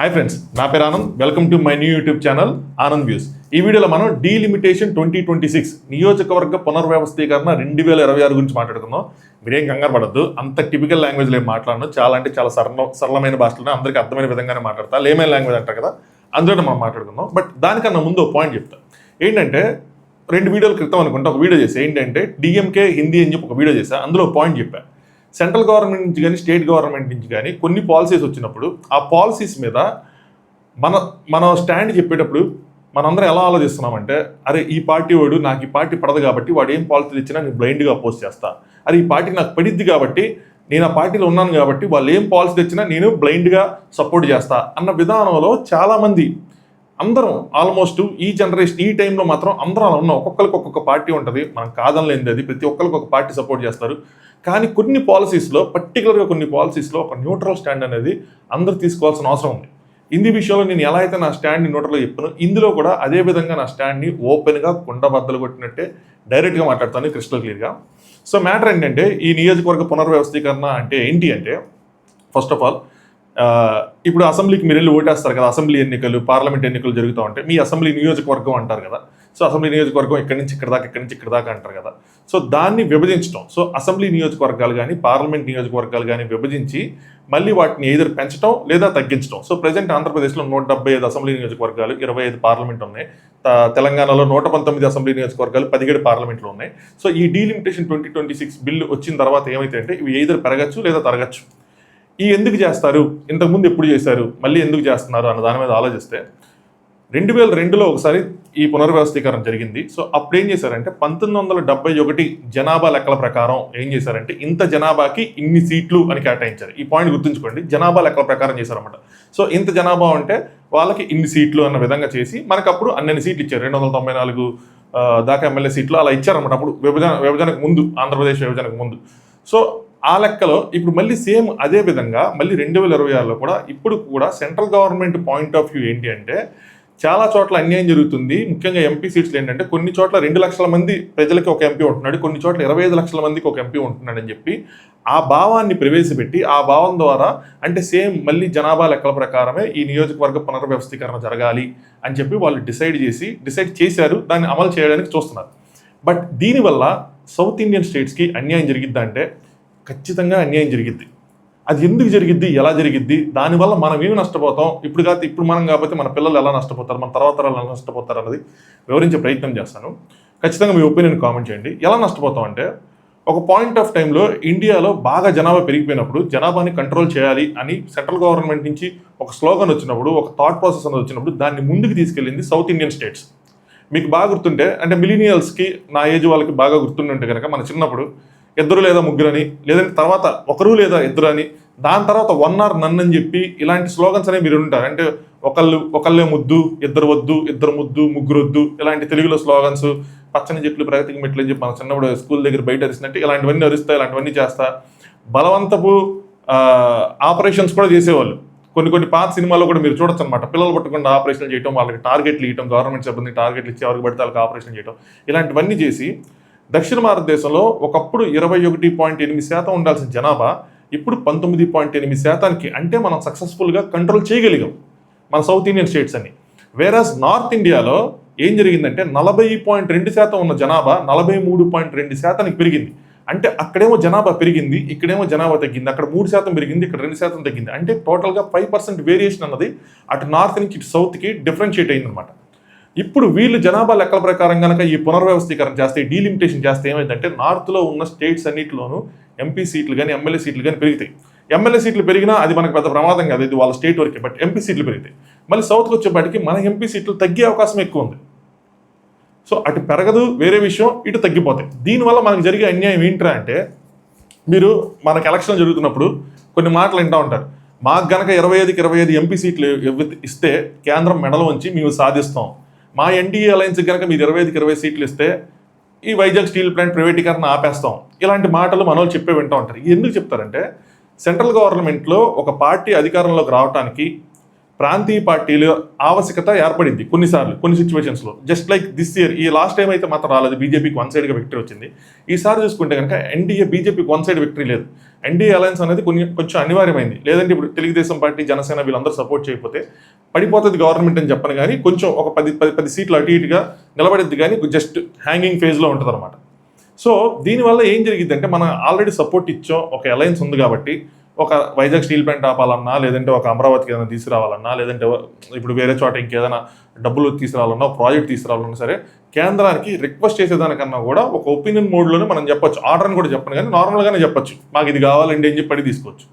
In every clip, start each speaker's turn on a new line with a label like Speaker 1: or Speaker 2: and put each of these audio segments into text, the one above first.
Speaker 1: Hi friends, నా పేరు Anand. Welcome to my new YouTube channel Anand views. ఈ వీడియోలో మనం డీలిమిటేషన్ 2026 నియోజకవర్గ పునర్వ్యవస్థీకరణ 2026 గురించి మాట్లాడుకుందాం. మీరేం కంగారు పడద్దు, అంత టిపికల్ లాంగ్వేజ్లో ఏం మాట్లాడను. చాలా అంటే చాలా సరళమైన భాషలోనే అందరికీ అర్థమైన విధంగానే మాట్లాడతా. లేమైన లాంగ్వేజ్ అంటారు కదా, అందులోనే మనం మాట్లాడుకుందాం. బట్ దానికన్నా ముందు పాయింట్ చెప్తా. ఏంటంటే 2 వీడియోల క్రితం అనుకుంటే ఒక వీడియో చేసా. ఏంటంటే డిఎంకే హిందీ అని చెప్పి ఒక వీడియో చేశా. అందులో పాయింట్ చెప్పా. సెంట్రల్ గవర్నమెంట్ నుంచి కానీ స్టేట్ గవర్నమెంట్ నుంచి కానీ కొన్ని పాలసీస్ వచ్చినప్పుడు ఆ పాలసీస్ మీద మన స్టాండ్ చెప్పేటప్పుడు మనందరం ఎలా ఆలోచిస్తున్నామంటే, అరే ఈ పార్టీ వాడు నాకు ఈ పార్టీ పడదు కాబట్టి వాడు ఏం పాలసీలు ఇచ్చినా నేను బ్లైండ్గా అపోజ్ చేస్తా, అరే ఈ పార్టీ నాకు పడిద్ది కాబట్టి నేను ఆ పార్టీలో ఉన్నాను కాబట్టి వాళ్ళు ఏం పాలసీ తెచ్చినా నేను బ్లైండ్గా సపోర్ట్ చేస్తా అన్న విధానంలో చాలామంది అందరం ఆల్మోస్ట్ ఈ జనరేషన్ ఈ టైంలో మాత్రం అందరం అలా ఉన్నాం. ఒక్కొక్కరికి ఒక్కొక్క పార్టీ ఉంటుంది, మనం కాదనలేనిది అది. ప్రతి ఒక్కరికి ఒక పార్టీ సపోర్ట్ చేస్తారు. కానీ కొన్ని పాలసీస్లో, పర్టికులర్గా కొన్ని పాలసీస్లో ఒక న్యూట్రల్ స్టాండ్ అనేది అందరూ తీసుకోవాల్సిన అవసరం ఉంది. హిందీ విషయంలో నేను ఎలా అయితే నా స్టాండ్ని న్యూట్రల్గా చెప్పాను, ఇందులో కూడా అదే విధంగా నా స్టాండ్ని ఓపెన్గా కుండబద్దలు కొట్టినట్టే డైరెక్ట్గా మాట్లాడతాను, క్రిస్టల్ క్లియర్గా. సో మ్యాటర్ ఏంటంటే, ఈ నియోజకవర్గ పునర్వ్యవస్థీకరణ అంటే ఏంటి అంటే, ఫస్ట్ ఆఫ్ ఆల్ ఇప్పుడు అసెంబ్లీకి మీరు వెళ్ళి ఓటేస్తారు కదా, అసెంబ్లీ ఎన్నికలు, పార్లమెంట్ ఎన్నికలు జరుగుతూ ఉంటాయి. మీ అసెంబ్లీ నియోజకవర్గం అంటారు కదా. సో అసెంబ్లీ నియోజకవర్గం ఇక్కడి నుంచి ఇక్కడ దాకా, ఇక్కడి నుంచి ఇక్కడ దాకా అంటారు కదా. సో దాన్ని విభజించడం, సో అసెంబ్లీ నియోజకవర్గాలు కానీ పార్లమెంట్ నియోజకవర్గాలు కానీ విభజించి మళ్ళీ వాటిని ఎదురు పెంచడం లేదా తగ్గించడం. సో ప్రజెంట్ ఆంధ్రప్రదేశ్లో 175 అసెంబ్లీ నియోజకవర్గాలు, 25 పార్లమెంట్ ఉన్నాయి. తెలంగాణలో 119 అసెంబ్లీ నియోజకవర్గాలు, 17 పార్లమెంట్లు ఉన్నాయి. సో ఈ డీలిమిటేషన్ 2026 బిల్లు వచ్చిన తర్వాత ఏమైతే అంటే, ఇవి ఎదురు పెరగచ్చు లేదా తరగచ్చు. ఈ ఎందుకు చేస్తారు, ఇంతకుముందు ఎప్పుడు చేశారు, మళ్ళీ ఎందుకు చేస్తున్నారు అన్న దాని మీద ఆలోచిస్తే, 2002లో ఒకసారి ఈ పునర్వ్యవస్థీకరణ జరిగింది. సో అప్పుడు ఏం చేశారంటే, 1971 జనాభా లెక్కల ప్రకారం ఏం చేశారంటే, ఇంత జనాభాకి ఇన్ని సీట్లు అని కేటాయించారు. ఈ పాయింట్ గుర్తుంచుకోండి, జనాభా లెక్కల ప్రకారం చేశారన్నమాట. సో ఇంత జనాభా ఉంటే వాళ్ళకి ఇన్ని సీట్లు అన్న విధంగా చేసి మనకప్పుడు అన్ని సీట్లు ఇచ్చారు. 294 దాకా ఎమ్మెల్యే సీట్లు అలా ఇచ్చారన్నమాట. అప్పుడు విభజనకు ముందు, ఆంధ్రప్రదేశ్ విభజనకు ముందు. సో ఆ లెక్కలో ఇప్పుడు మళ్ళీ సేమ్ అదే విధంగా మళ్ళీ 2026లో కూడా ఇప్పుడు కూడా central government point of view ఏంటి అంటే, చాలా చోట్ల అన్యాయం జరుగుతుంది. ముఖ్యంగా ఎంపీ సీట్స్లు ఏంటంటే, కొన్ని చోట్ల 2 లక్షల మంది ప్రజలకి ఒక ఎంపీ ఉంటున్నాడు, కొన్ని చోట్ల 25 లక్షల మందికి ఒక ఎంపీ ఉంటున్నాడు అని చెప్పి ఆ భావాన్ని ప్రవేశపెట్టి, ఆ భావం ద్వారా అంటే సేమ్ మళ్ళీ జనాభా లెక్కల ప్రకారమే ఈ నియోజకవర్గ పునర్వ్యవస్థీకరణ జరగాలి అని చెప్పి వాళ్ళు డిసైడ్ చేశారు. దాన్ని అమలు చేయడానికి చూస్తున్నారు. బట్ దీనివల్ల సౌత్ ఇండియన్ స్టేట్స్కి అన్యాయం జరిగిద్దా అంటే, ఖచ్చితంగా అన్యాయం జరిగిద్ది. అది ఎందుకు జరిగిద్ది, ఎలా జరిగిద్ది, దానివల్ల మనం ఏమి నష్టపోతాం, ఇప్పుడు మనం కాబట్టి మన పిల్లలు ఎలా నష్టపోతారు, మన తర్వాత ఎలా నష్టపోతారు అన్నది వివరించే ప్రయత్నం చేస్తాను. ఖచ్చితంగా మీ ఒపీనియన్ కామెంట్ చేయండి. ఎలా నష్టపోతాం అంటే, ఒక పాయింట్ ఆఫ్ టైంలో ఇండియాలో బాగా జనాభా పెరిగిపోయినప్పుడు జనాభాని కంట్రోల్ చేయాలి అని సెంట్రల్ గవర్నమెంట్ నుంచి ఒక స్లోగన్ వచ్చినప్పుడు, ఒక థాట్ ప్రాసెస్ అనేది వచ్చినప్పుడు దాన్ని ముందుకు తీసుకెళ్ళింది సౌత్ ఇండియన్ స్టేట్స్. మీకు బాగా గుర్తుంటే, అంటే మిలీనియల్స్కి, నా ఏజ్ వాళ్ళకి బాగా గుర్తుంటే కనుక, మన చిన్నప్పుడు 2 లేదా 3 అని, లేదంటే తర్వాత 1 లేదా 2 అని, దాని తర్వాత 1 or none అని చెప్పి ఇలాంటి స్లోగన్స్ అనేవి మీరు ఉంటారు. అంటే ఒకళ్ళే ముద్దు, 2 వద్దు, 2 ముద్దు, 3 వద్దు, ఇలాంటి తెలుగులో స్లోగన్స్, పచ్చని చెట్లు ప్రగతికి మెట్లు అని చెప్పి మన చిన్నప్పుడు స్కూల్ దగ్గర బయట అరిసినట్టు ఇలాంటివన్నీ అరుస్తా, ఇలాంటివన్నీ చేస్తా. బలవంతపు ఆపరేషన్స్ కూడా చేసేవాళ్ళు. కొన్ని పాత సినిమాల్లో కూడా మీరు చూడొచ్చు అనమాట. పిల్లలు పట్టకుండా ఆపరేషన్ చేయడం, వాళ్ళకి టార్గెట్లు ఇవ్వడం, గవర్నమెంట్ సిబ్బంది టార్గెట్లు ఇచ్చి ఎవరికి పడితే వాళ్ళకి ఆపరేషన్ చేయడం, ఇలాంటివన్నీ చేసి దక్షిణ భారతదేశంలో ఒకప్పుడు 21.8% ఉండాల్సిన జనాభా ఇప్పుడు 19.8%, అంటే మనం సక్సెస్ఫుల్గా కంట్రోల్ చేయగలిగాం మన సౌత్ ఇండియన్ స్టేట్స్ అని. వేరాస్ నార్త్ ఇండియాలో ఏం జరిగిందంటే, 40.2% ఉన్న జనాభా 43.2% పెరిగింది. అంటే అక్కడేమో జనాభా పెరిగింది, ఇక్కడేమో జనాభా తగ్గింది. అక్కడ 3% పెరిగింది, ఇక్కడ 2% తగ్గింది. అంటే టోటల్గా 5% వేరియేషన్ అన్నది అటు నార్త్ నుంచి ఇటు సౌత్కి డిఫరెన్షియేట్ అయిందనమాట. ఇప్పుడు వీళ్ళు జనాభా లెక్కల ప్రకారం కనుక ఈ పునర్వ్యవస్థీకరణ చేస్తే, డీలిమిటేషన్ చేస్తే ఏమైందంటే, నార్త్లో ఉన్న స్టేట్స్ అన్నింటిలోనూ ఎంపీ సీట్లు కానీ ఎమ్మెల్యే సీట్లు కానీ పెరుగుతాయి. ఎమ్మెల్యే సీట్లు పెరిగినా అది మనకు పెద్ద ప్రమాదం కాదు, ఇది వాళ్ళ స్టేట్ వరకే. బట్ ఎంపీ సీట్లు పెరుగుతాయి. మళ్ళీ సౌత్కి వచ్చేపాటికి మన ఎంపీ సీట్లు తగ్గే అవకాశం ఎక్కువ ఉంది. సో అటు పెరగదు వేరే విషయం, ఇటు తగ్గిపోతాయి. దీనివల్ల మనకు జరిగే అన్యాయం ఏంట్రా అంటే, మీరు మనకు ఎలక్షన్ జరుగుతున్నప్పుడు కొన్ని మాటలు వింటూ ఉంటారు. మాకు గనక 25కి 25 ఎంపీ సీట్లు ఇస్తే కేంద్రం మెడలు వంచి మేము సాధిస్తాం, మా ఎన్డీఏ అలయన్స్కి కనుక మీరు 25కి 20 సీట్లు ఇస్తే ఈ వైజాగ్ స్టీల్ ప్లాంట్ ప్రైవేటీకరణ ఆపేస్తాం, ఇలాంటి మాటలు మన వాళ్ళు చెప్పే వింటూ ఉంటారు. ఎందుకు చెప్తారంటే, సెంట్రల్ గవర్నమెంట్లో ఒక పార్టీ అధికారంలోకి రావడానికి ప్రాంతీయ పార్టీల ఆవశ్యకత ఏర్పడింది కొన్నిసార్లు కొన్ని సిచ్యువేషన్స్లో. జస్ట్ లైక్ దిస్ ఇయర్, ఈ లాస్ట్ టైం అయితే మాత్రం రాలేదు, బీజేపీకి వన్ సైడ్గా విక్టరీ వచ్చింది. ఈసారి చూసుకుంటే కనుక ఎన్డీఏ బీజేపీకి వన్ సైడ్ విక్టరీ లేదు. ఎన్డీఏ అలయన్స్ అనేది కొంచెం అనివార్యమైంది. లేదంటే ఇప్పుడు తెలుగుదేశం పార్టీ, జనసేన వీళ్ళందరూ సపోర్ట్ చేయకపోతే పడిపోతుంది గవర్నమెంట్ అని చెప్పను, కానీ కొంచెం ఒక 10 సీట్లు అటు ఇటుగా నిలబడిద్ది, కానీ జస్ట్ హ్యాంగింగ్ ఫేజ్లో ఉంటుంది అనమాట. సో దీనివల్ల ఏం జరిగిందంటే, మనం ఆల్రెడీ సపోర్ట్ ఇచ్చాం, ఒక అలయన్స్ ఉంది కాబట్టి ఒక వైజాగ్ స్టీల్ ప్లాంట్ ఆపాలన్నా, లేదంటే ఒక అమరావతికి ఏదైనా తీసుకురావాలన్నా, లేదంటే ఇప్పుడు వేరే చోట ఇంకేదైనా డబ్బులు తీసుకురావాలన్నా, ప్రాజెక్ట్ తీసుకురావాలన్నా సరే కేంద్రానికి రిక్వెస్ట్ చేసేదానికన్నా కూడా ఒక ఒపీనియన్ మోడ్లోనే మనం చెప్పొచ్చు. ఆర్డర్ని కూడా చెప్పను, కానీ నార్మల్గానే చెప్పొచ్చు, మాకు ఇది కావాలండి అని చెప్పి తీసుకోవచ్చు.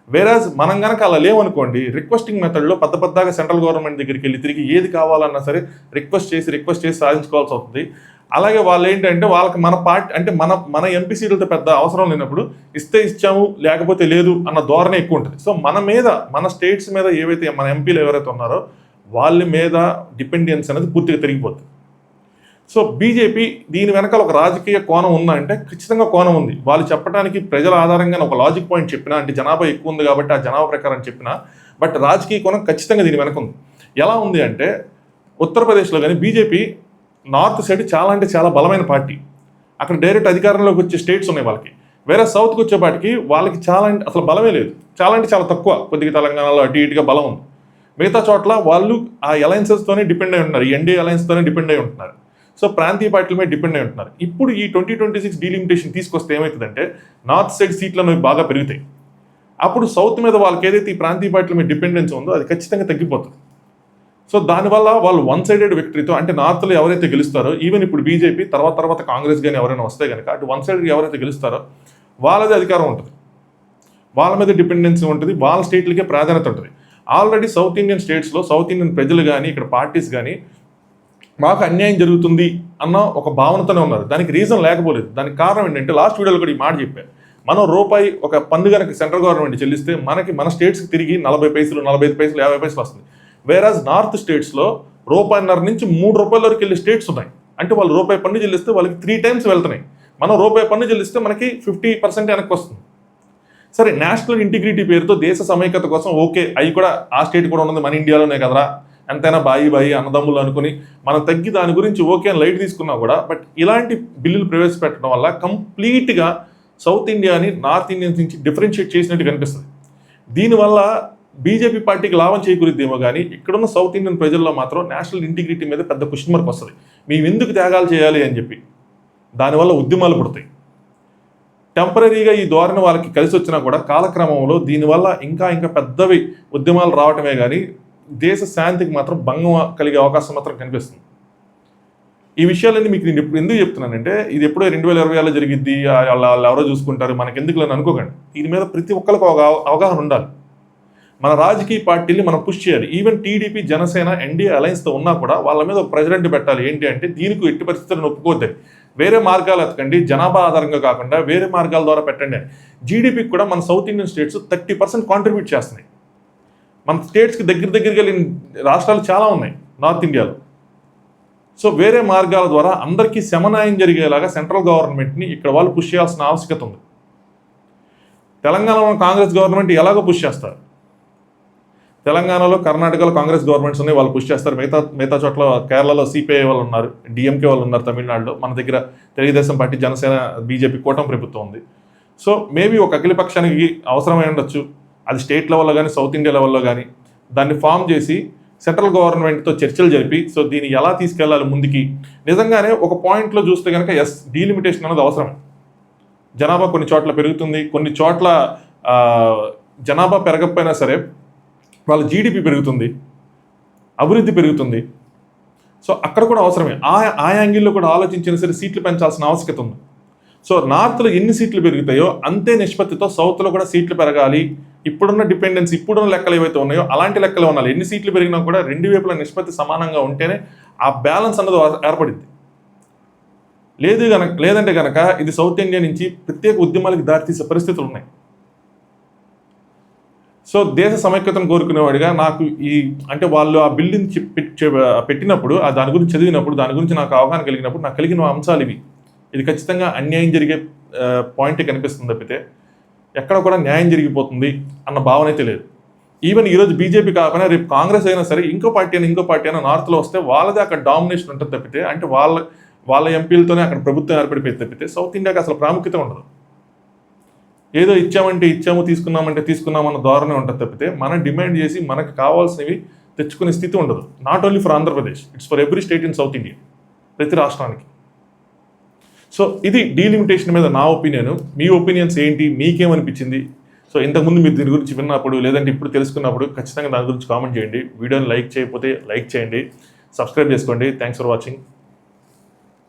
Speaker 1: వేరాజ్ మనం కనుక అలా లేవనుకోండి, రిక్వెస్టింగ్ మెథడ్లో పెద్దగా సెంట్రల్ గవర్నమెంట్ దగ్గరికి వెళ్ళి తిరిగి ఏది కావాలన్నా సరే రిక్వెస్ట్ చేసి సాధించుకోవాల్సి అవుతుంది. అలాగే వాళ్ళు ఏంటంటే, వాళ్ళకి మన పార్టీ అంటే మన ఎంపీ సీట్లతో పెద్ద అవసరం లేనప్పుడు ఇస్తే ఇచ్చాము లేకపోతే లేదు అన్న ధోరణి ఎక్కువ ఉంటుంది. సో మన స్టేట్స్ మీద ఏవైతే మన ఎంపీలు ఎవరైతే ఉన్నారో వాళ్ళ మీద డిపెండెన్స్ అనేది పూర్తిగా తిరిగిపోతుంది. సో బీజేపీ దీని వెనకాల ఒక రాజకీయ కోణం ఉందా అంటే ఖచ్చితంగా కోణం ఉంది. వాళ్ళు చెప్పడానికి ప్రజల ఆధారంగా ఒక లాజిక్ పాయింట్ చెప్పినా, అంటే జనాభా ఎక్కువ ఉంది కాబట్టి ఆ జనాభా ప్రకారం చెప్పినా, బట్ రాజకీయ కోణం ఖచ్చితంగా దీని వెనక ఉంది. ఎలా ఉంది అంటే, ఉత్తరప్రదేశ్లో కానీ బీజేపీ నార్త్ సైడ్ చాలా బలమైన పార్టీ. అక్కడ డైరెక్ట్ అధికారంలోకి వచ్చే స్టేట్స్ ఉన్నాయి వాళ్ళకి. వేరే సౌత్కి వచ్చేపాటికి వాళ్ళకి అసలు బలమే లేదు, చాలా తక్కువ. కొద్దిగా తెలంగాణలో అటు ఇటుగా బలం ఉంది. మిగతా చోట్ల వాళ్ళు ఆ అలయన్సెస్తోనే డిపెండ్ అయి ఉంటున్నారు, ఎన్డీఏ అలయన్స్తోనే డిపెండ్ అయి ఉంటున్నారు. సో ప్రాంతీయ పార్టీల మీద డిపెండ్ అయి ఉంటున్నారు. ఇప్పుడు ఈ 2026 డీలిమిటేషన్ తీసుకొస్తే ఏమవుతుందంటే, నార్త్ సైడ్ సీట్లను బాగా పెరుగుతాయి. అప్పుడు సౌత్ మీద వాళ్ళకి ఏదైతే ఈ ప్రాంతీయ పార్టీల మీద డిపెండెన్స్ ఉందో అది ఖచ్చితంగా తగ్గిపోతుంది. సో దానివల్ల వాళ్ళు వన్ సైడెడ్ విక్టరీతో, అంటే నార్త్లో ఎవరైతే గెలుస్తారో, ఈవెన్ ఇప్పుడు బీజేపీ తర్వాత కాంగ్రెస్ కానీ ఎవరైనా వస్తే కనుక అటు వన్ సైడ్ ఎవరైతే గెలుస్తారో వాళ్ళదే అధికారం ఉంటుంది, వాళ్ళ మీద డిపెండెన్సీ ఉంటుంది, వాళ్ళ స్టేట్లకే ప్రాధాన్యత ఉంటుంది. ఆల్రెడీ సౌత్ ఇండియన్ స్టేట్స్లో సౌత్ ఇండియన్ ప్రజలు కానీ ఇక్కడ పార్టీస్ కానీ మాకు అన్యాయం జరుగుతుంది అన్న ఒక భావనతోనే ఉన్నారు. దానికి రీజన్ లేకపోలేదు. దానికి కారణం ఏంటంటే, లాస్ట్ వీడియోలో కూడా ఈ మాట చెప్పారు, మనం రూపాయి ఒక పన్ను కనుక సెంట్రల్ గవర్నమెంట్ చెల్లిస్తే మన స్టేట్స్కి తిరిగి 40 పైసలు, 45 పైసలు, 50 పైసలు వస్తుంది. వేరాజ్ నార్త్ స్టేట్స్లో ₹1.5 నుంచి ₹3 వరకు వెళ్ళే స్టేట్స్ ఉన్నాయి. అంటే వాళ్ళు రూపాయి పన్ను చెల్లిస్తే వాళ్ళకి 3 టైమ్స్ వెళ్తున్నాయి. మనం రూపాయి పన్ను చెల్లిస్తే మనకి 50% వెనక్కి వస్తుంది. సరే, నేషనల్ ఇంటిగ్రిటీ పేరుతో దేశ సమైక్యత కోసం ఓకే, అవి కూడా ఆ స్టేట్ కూడా ఉన్నది మన ఇండియాలోనే కదరా, ఎంతైనా బాయి అన్నదమ్ములు అనుకుని మనం తగ్గి దాని గురించి ఓకే అని లైట్ తీసుకున్నా కూడా, బట్ ఇలాంటి బిల్లులు ప్రవేశపెట్టడం వల్ల కంప్లీట్గా సౌత్ ఇండియాని నార్త్ ఇండియన్స్ నుంచి డిఫరెన్షియేట్ చేసినట్టు కనిపిస్తుంది. దీనివల్ల బీజేపీ పార్టీకి లాభం చేకూరుద్దేమో కానీ, ఇక్కడున్న సౌత్ ఇండియన్ ప్రజల్లో మాత్రం నేషనల్ ఇంటిగ్రిటీ మీద పెద్ద క్వశ్చన్ మార్క్ వస్తుంది. మేము ఎందుకు త్యాగాలు చేయాలి అని చెప్పి దానివల్ల ఉద్యమాలు పుడతాయి. టెంపరీగా ఈ ధోరణి వాళ్ళకి కలిసి వచ్చినా కూడా కాలక్రమంలో దీనివల్ల ఇంకా పెద్దవి ఉద్యమాలు రావటమే కానీ దేశ శాంతికి మాత్రం భంగం కలిగే అవకాశం మాత్రం కనిపిస్తుంది. ఈ విషయాలన్నీ మీకు నేను ఎందుకు చెప్తున్నానంటే, ఇది ఎప్పుడో 2020లో జరిగిద్ది, వాళ్ళు ఎవరో చూసుకుంటారు, మనకెందుకు అని అనుకోకండి. దీని మీద ప్రతి ఒక్కరికి ఒక అవగాహన ఉండాలి. మన రాజకీయ పార్టీని మనం పుష్ చేయాలి. ఈవెన్ టీడీపీ, జనసేన, ఎన్డీఏ అలయన్స్తో ఉన్నా కూడా వాళ్ళ మీద ఒక ప్రెసిడెంట్ పెట్టాలి. ఏంటి అంటే, దీనికి ఎట్టి పరిస్థితులను ఒప్పుకోవద్దని, వేరే మార్గాలు ఎతకండి, జనాభా ఆధారంగా కాకుండా వేరే మార్గాల ద్వారా పెట్టండి అని. జీడిపికి కూడా మన సౌత్ ఇండియన్ స్టేట్స్ 30% కాంట్రిబ్యూట్ చేస్తున్నాయి. మన స్టేట్స్కి దగ్గరగా వెళ్ళిన రాష్ట్రాలు చాలా ఉన్నాయి నార్త్ ఇండియాలో. సో వేరే మార్గాల ద్వారా అందరికీ సమన్వయం జరిగేలాగా సెంట్రల్ గవర్నమెంట్ని ఇక్కడ వాళ్ళు పుష్ చేయాల్సిన ఆవశ్యకత ఉంది. తెలంగాణలో కాంగ్రెస్ గవర్నమెంట్ ఎలాగో పుష్ చేస్తారు, తెలంగాణలో, కర్ణాటకలో కాంగ్రెస్ గవర్నమెంట్స్ ఉన్నాయి, వాళ్ళు పుష్ చేస్తారు. మిగతా చోట్ల కేరళలో సిపిఐ వాళ్ళు ఉన్నారు, డిఎంకే వాళ్ళు ఉన్నారు, తమిళనాడులో మన దగ్గర తెలుగుదేశం పార్టీ, జనసేన, బీజేపీ కూటమి ప్రభుత్వం ఉంది. సో మేబీ ఒక అఖిలపక్షానికి అవసరమై ఉండొచ్చు, అది స్టేట్ లెవెల్లో కానీ సౌత్ ఇండియా లెవెల్లో కానీ దాన్ని ఫామ్ చేసి సెంట్రల్ గవర్నమెంట్తో చర్చలు జరిపి, సో దీన్ని ఎలా తీసుకెళ్లాలి ముందుకి. నిజంగానే ఒక పాయింట్లో చూస్తే కనుక డీలిమిటేషన్ అనేది అవసరం. జనాభా కొన్ని చోట్ల పెరుగుతుంది, కొన్ని చోట్ల జనాభా పెరగకపోయినా సరే వాళ్ళ జీడిపి పెరుగుతుంది, అభివృద్ధి పెరుగుతుంది. సో అక్కడ కూడా అవసరమే. ఆ యాంగిల్లో కూడా ఆలోచించినా సరే సీట్లు పెంచాల్సిన ఆవశ్యకత ఉంది. సో నార్త్లో ఎన్ని సీట్లు పెరుగుతాయో అంతే నిష్పత్తితో సౌత్లో కూడా సీట్లు పెరగాలి. ఇప్పుడున్న డిపెండెన్స్, ఇప్పుడున్న లెక్కలు ఏవైతే ఉన్నాయో అలాంటి లెక్కలు ఉండాలి. ఎన్ని సీట్లు పెరిగినా కూడా రెండు వైపుల నిష్పత్తి సమానంగా ఉంటేనే ఆ బ్యాలెన్స్ అన్నది ఏర్పడింది. లేదంటే కనుక ఇది సౌత్ ఇండియా నుంచి ప్రత్యేక ఉద్యమాలకు దారితీసే పరిస్థితులు ఉన్నాయి. సో దేశ సమైక్యతను కోరుకునేవాడిగా నాకు అంటే వాళ్ళు ఆ బిల్లుని పెట్టినప్పుడు, దాని గురించి చదివినప్పుడు, దాని గురించి నాకు అవగాహన కలిగినప్పుడు నాకు కలిగిన అంశాలు ఇవి. ఇది ఖచ్చితంగా అన్యాయం జరిగే పాయింటే కనిపిస్తుంది తప్పితే ఎక్కడ కూడా న్యాయం జరిగిపోతుంది అన్న భావన అయితే లేదు. ఈవెన్ ఈరోజు బీజేపీ కాకపోయినా రేపు కాంగ్రెస్ అయినా సరే ఇంకో పార్టీ అయినా నార్త్లో వస్తే వాళ్ళదే అక్కడ డామినేషన్ ఉంటుంది తప్పితే, అంటే వాళ్ళ ఎంపీలతోనే అక్కడ ప్రభుత్వం ఏర్పడిపోయి తప్పితే సౌత్ ఇండియాకి అసలు ప్రాముఖ్యత ఉండదు. ఏదో ఇచ్చాము తీసుకున్నామన్న ధోరణి ఉంటుంది తప్పితే మనం డిమాండ్ చేసి మనకు కావాల్సినవి తెచ్చుకునే స్థితి ఉండదు. Not only for Andhra Pradesh, it's for every state in south India, ప్రతి రాష్ట్రానికి. సో ఇది డీలిమిటేషన్ మీద నా ఒపీనియన్. మీ ఒపీనియన్స్ ఏంటి, మీకేమనిపించింది? సో ఇంతకుముందు మీరు దీని గురించి విన్నప్పుడు లేదంటే ఇప్పుడు తెలుసుకున్నప్పుడు ఖచ్చితంగా దాని గురించి కామెంట్ చేయండి. వీడియోని లైక్ చేయకపోతే లైక్ చేయండి, సబ్స్క్రైబ్ చేసుకోండి. Thanks for watching.